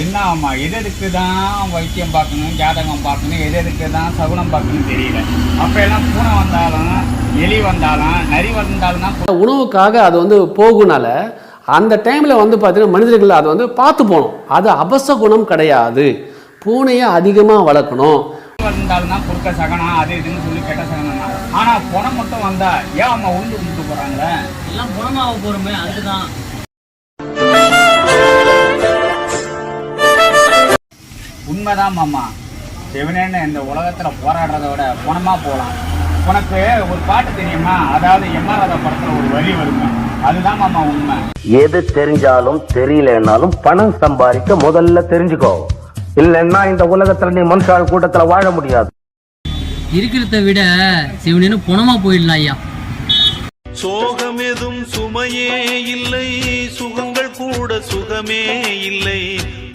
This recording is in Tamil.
என்ன ஆமா எதுக்கு தான் வைத்தியம் பார்க்கணும், ஜாதகம் பார்க்கணும், எதுக்கு தான் சகுனம் பார்க்கணும் தெரியல. அப்ப எல்லாம் பூனை வந்தாலும் எலி வந்தாலும் நரி வந்தாலும் தான் உணவுக்காக அது வந்து போகுனால அந்த டைமில் வந்து பார்த்தீங்கன்னா மனிதர்கள் அதை வந்து பார்த்து போகணும். அது அபசகுணம் கிடையாது. பூனையை அதிகமாக வளர்க்கணும். வந்தாலும் தான் குறுக்க சகனம் அது இதுன்னு சொல்லி கெட்ட சகனம் தான். ஆனா புனம் மட்டும் வந்தா ஏன் அம்மா உண்டு கும்பிட்டு போறாங்க? எல்லாம் புறமாக போறோமே, அதுதான். உண்மைதான் மாமா. சிவனேன்னு இந்த உலகத்துல போராடுறத விட புனமா போகலாம். உனக்கு ஒரு பாட்டு தெரியுமா? அதாவது எம்ஆர்ஆத படத்துல ஒரு வரி வருமா, அதுதான் மாமா உண்மை. எது தெரிஞ்சாலும் தெரியலனாலும் பணம் சம்பாதிக்க முதல்ல தெரிஞ்சுக்கோ. இல்லைன்னா இந்த உலகத்துல நீ மனுஷால் கூட்டத்துல வாழ முடியாது. இருக்கிறத விட சிவனேன்னு புனமா போயிடலாம் ஐயா. சோகம் எதும் சுமையே இல்லை, சுகங்கள் கூட சுகமே இல்லை.